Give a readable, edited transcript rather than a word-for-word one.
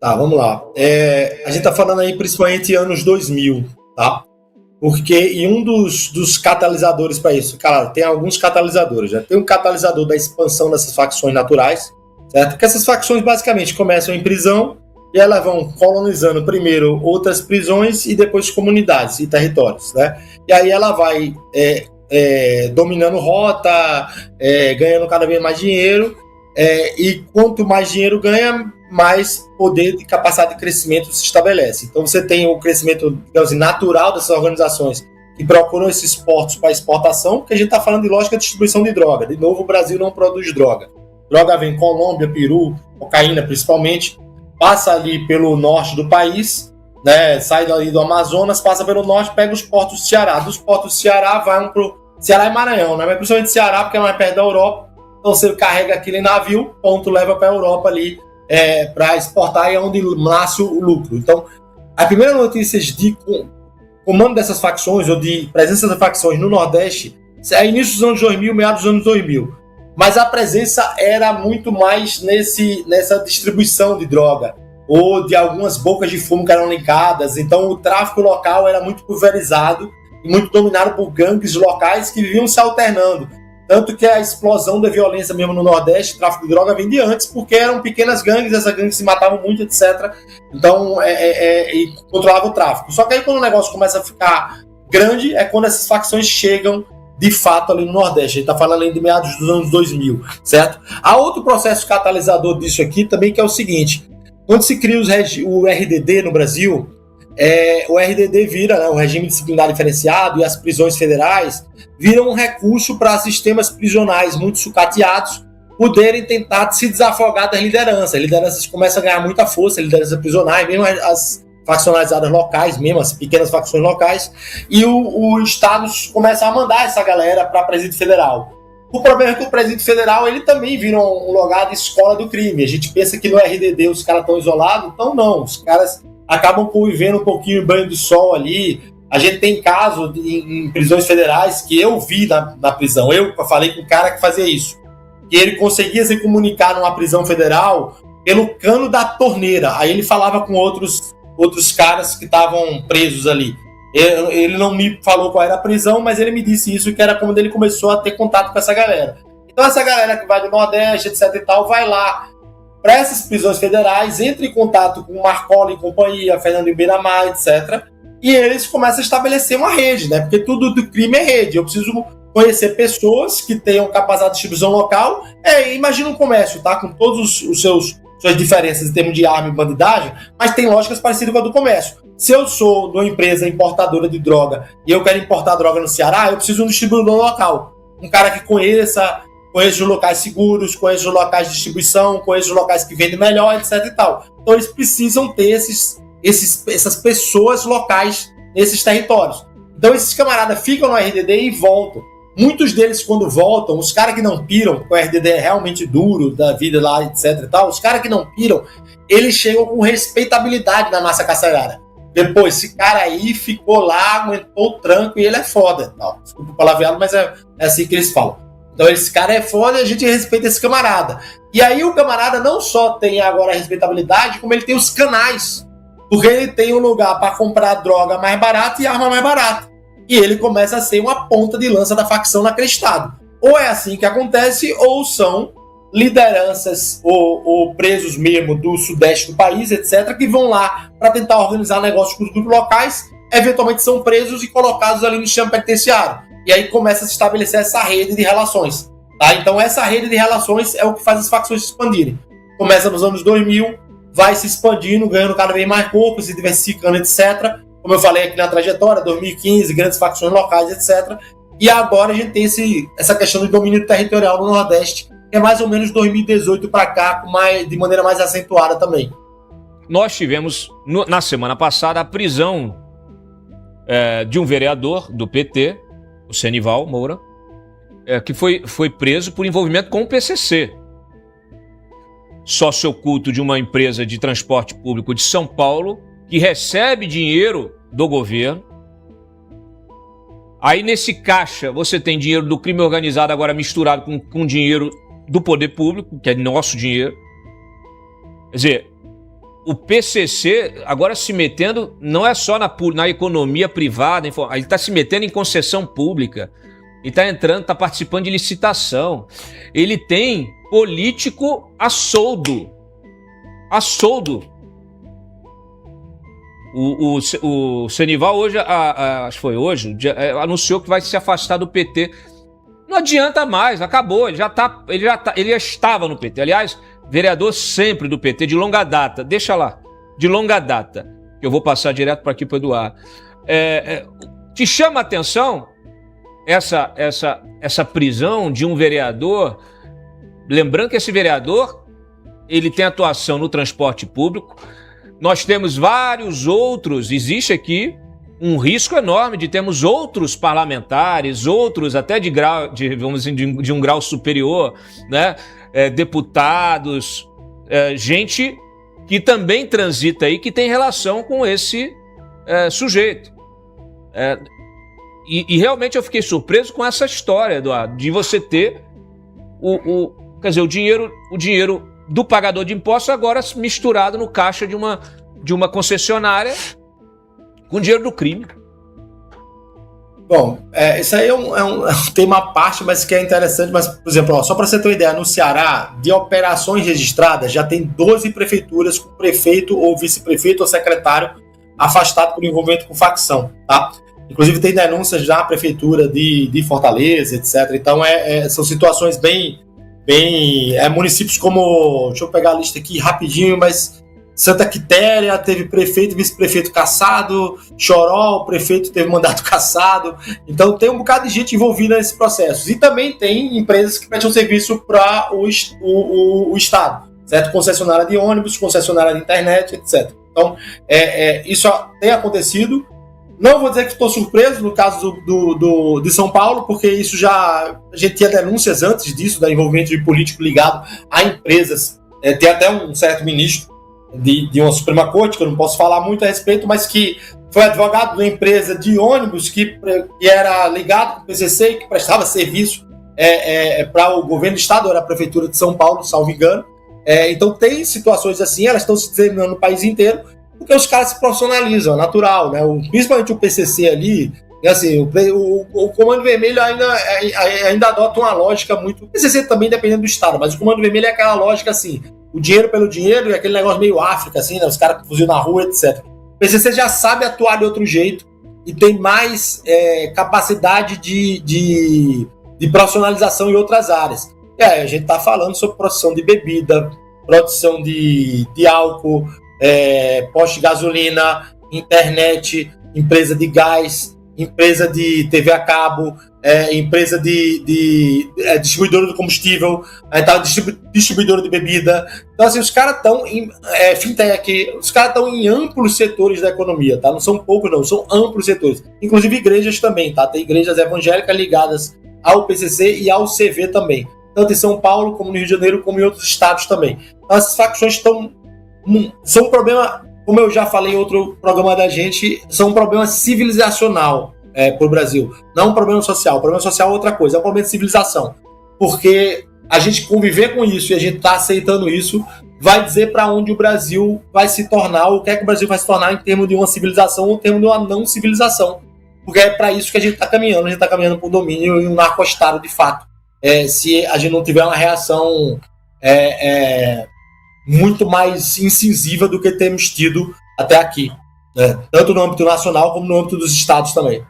Tá, vamos lá. A gente tá falando aí principalmente anos 2000, tá? Porque um dos catalisadores para isso, cara, tem alguns catalisadores, né? Tem um catalisador da expansão dessas facções naturais, certo? Porque essas facções basicamente começam em prisão e elas vão colonizando primeiro outras prisões e depois comunidades e territórios, né? E aí ela vai dominando rota, ganhando cada vez mais dinheiro, e quanto mais dinheiro ganha, mais poder de capacidade de crescimento se estabelece. Então você tem o crescimento, digamos assim, natural dessas organizações que procuram esses portos para exportação, porque a gente está falando de lógica de distribuição de droga. De novo, o Brasil não produz droga. Droga vem Colômbia, Peru, cocaína principalmente, passa ali pelo norte do país, né, sai dali do Amazonas, passa pelo norte, pega os portos do Ceará. Dos portos do Ceará vai para o Ceará e Maranhão, né? Mas principalmente Ceará, porque é mais perto da Europa. Então você carrega aquele navio, ponto, leva para a Europa ali, para exportar, e é onde nasce o lucro. Então, a primeira notícia de comando dessas facções, ou de presença dessas facções no Nordeste, é início dos anos 2000, meados dos anos 2000. Mas a presença era muito mais nessa distribuição de droga, ou de algumas bocas de fumo que eram ligadas. Então, o tráfico local era muito pulverizado e muito dominado por gangues locais que viviam se alternando. Tanto que a explosão da violência mesmo no Nordeste, tráfico de droga, vem de antes, porque eram pequenas gangues, essas gangues se matavam muito, etc. Então, e controlavam o tráfico. Só que aí quando o negócio começa a ficar grande, é quando essas facções chegam, de fato, ali no Nordeste. A gente está falando ali de meados dos anos 2000, certo? Há outro processo catalisador disso aqui também, que é o seguinte. Quando se cria o RDD no Brasil, o RDD vira, né, o regime disciplinar diferenciado, e as prisões federais viram um recurso para sistemas prisionais muito sucateados poderem tentar se desafogar das lideranças. As lideranças começam a ganhar muita força, lideranças prisionais, mesmo as faccionalizadas locais, mesmo as pequenas facções locais, e o Estado começa a mandar essa galera para presídio federal. O problema é que o presídio federal ele também vira um lugar de escola do crime. A gente pensa que no RDD os caras estão isolados, então não, os caras acabam convivendo um pouquinho em banho de sol ali. A gente tem caso em prisões federais que eu vi na prisão. Eu falei com o cara que fazia isso. Que ele conseguia se comunicar numa prisão federal pelo cano da torneira. Aí ele falava com outros caras que estavam presos ali. Ele não me falou qual era a prisão, mas ele me disse isso, que era quando ele começou a ter contato com essa galera. Então essa galera que vai do Nordeste, etc e tal, vai lá para essas prisões federais, entra em contato com Marcola e companhia, Fernando Ibeiramar, etc. E eles começam a estabelecer uma rede, né? Porque tudo do crime é rede. Eu preciso conhecer pessoas que tenham capacidade de distribuição local. Imagina um comércio, tá? Com todos os suas diferenças em termos de arma e bandidagem, mas tem lógicas parecidas com a do comércio. Se eu sou de uma empresa importadora de droga e eu quero importar droga no Ceará, eu preciso de um distribuidor local. Um cara que conheça os locais seguros, conheça os locais de distribuição, conheça os locais que vendem melhor, etc e tal. Então eles precisam ter essas pessoas locais nesses territórios. Então esses camaradas ficam no RDD e voltam. Muitos deles, quando voltam, os caras que não piram, porque o RDD é realmente duro, da vida lá, etc e tal, os caras que não piram, eles chegam com respeitabilidade na massa carcerária. Depois, esse cara aí ficou lá, aguentou o tranco e ele é foda. Não, desculpa o palavreado, mas é assim que eles falam. Então esse cara é foda e a gente respeita esse camarada. E aí o camarada não só tem agora a respeitabilidade, como ele tem os canais. Porque ele tem um lugar para comprar droga mais barata e arma mais barata. E ele começa a ser uma ponta de lança da facção naquele estado. Ou é assim que acontece, ou são lideranças ou presos mesmo do sudeste do país, etc., que vão lá para tentar organizar negócios com os grupos locais, eventualmente são presos e colocados ali no sistema penitenciário. E aí começa a se estabelecer essa rede de relações. Tá? Então essa rede de relações é o que faz as facções se expandirem. Começa nos anos 2000, vai se expandindo, ganhando cada vez mais corpo, se diversificando, etc., como eu falei aqui na trajetória, 2015, grandes facções locais, etc. E agora a gente tem essa questão do domínio territorial no Nordeste, que é mais ou menos 2018 para cá, de maneira mais acentuada também. Nós tivemos, na semana passada, a prisão de um vereador do PT, o Senival Moura, que foi preso por envolvimento com o PCC. Sócio oculto de uma empresa de transporte público de São Paulo, que recebe dinheiro do governo. Aí nesse caixa você tem dinheiro do crime organizado agora misturado com dinheiro do poder público, que é nosso dinheiro. Quer dizer, o PCC agora se metendo, não é só na economia privada, ele está se metendo em concessão pública. Ele está entrando, está participando de licitação. Ele tem político a soldo. A soldo. O Senival hoje, acho que foi hoje, anunciou que vai se afastar do PT. Não adianta mais, acabou. Ele já estava no PT. Aliás, vereador sempre do PT, de longa data. Deixa lá, de longa data. Que eu vou passar direto para aqui para o Eduardo. Te chama a atenção essa prisão de um vereador? Lembrando que esse vereador, ele tem atuação no transporte público. Nós temos vários outros, existe aqui um risco enorme de termos outros parlamentares, outros até vamos dizer, de um grau superior, né? Deputados, gente que também transita aí, que tem relação com esse sujeito. E realmente eu fiquei surpreso com essa história, Eduardo, de você ter quer dizer, o dinheiro do pagador de impostos agora misturado no caixa de uma concessionária com dinheiro do crime. Bom, isso aí é um tema à parte, mas que é interessante. Mas, por exemplo, só para você ter uma ideia, no Ceará, de operações registradas, já tem 12 prefeituras com prefeito ou vice-prefeito ou secretário afastado por envolvimento com facção, tá? Inclusive tem denúncias já na prefeitura de Fortaleza, etc. Então, são situações bem municípios como, deixa eu pegar a lista aqui rapidinho, mas Santa Quitéria teve prefeito e vice-prefeito cassado, Choró, o prefeito teve mandato cassado. Então tem um bocado de gente envolvida nesse processo. E também tem empresas que prestam serviço para o Estado, certo? Concessionária de ônibus, concessionária de internet, etc. Então isso tem acontecido. Não vou dizer que estou surpreso no caso de São Paulo, porque isso a gente tinha denúncias antes disso, da envolvimento de político ligado a empresas. Tem até um certo ministro de uma Suprema Corte, que eu não posso falar muito a respeito, mas que foi advogado de uma empresa de ônibus que era ligado com o PCC e que prestava serviço para o governo do estado, era a prefeitura de São Paulo, salvo engano. Então tem situações assim, elas estão se disseminando no país inteiro, porque os caras se profissionalizam, é natural, né? Principalmente o PCC ali, assim, o Comando Vermelho ainda adota uma lógica muito... O PCC também dependendo do estado, mas o Comando Vermelho é aquela lógica assim, o dinheiro pelo dinheiro e aquele negócio meio África, assim, né? Os caras que fuzilam na rua, etc. O PCC já sabe atuar de outro jeito e tem mais capacidade de profissionalização em outras áreas. A gente está falando sobre produção de bebida, produção de álcool, posto de gasolina, internet, empresa de gás, empresa de TV a cabo, empresa de distribuidora de combustível, distribuidora de bebida. Então, assim, os caras estão em fintech, os caras estão em amplos setores da economia, tá? Não são poucos, não, são amplos setores. Inclusive igrejas também, tá? Tem igrejas evangélicas ligadas ao PCC e ao CV também. Tanto em São Paulo, como no Rio de Janeiro, como em outros estados também. Então, essas facções são um problema, como eu já falei em outro programa da gente, são um problema civilizacional para o Brasil. Não um problema social. O problema social é outra coisa, é um problema de civilização. Porque a gente conviver com isso e a gente está aceitando isso, vai dizer para onde o Brasil vai se tornar, o que é que o Brasil vai se tornar em termos de uma civilização ou em termos de uma não civilização. Porque é para isso que a gente está caminhando. A gente está caminhando para o domínio e um narco-estado de fato. Se a gente não tiver uma reação muito mais incisiva do que temos tido até aqui, né? Tanto no âmbito nacional como no âmbito dos estados também.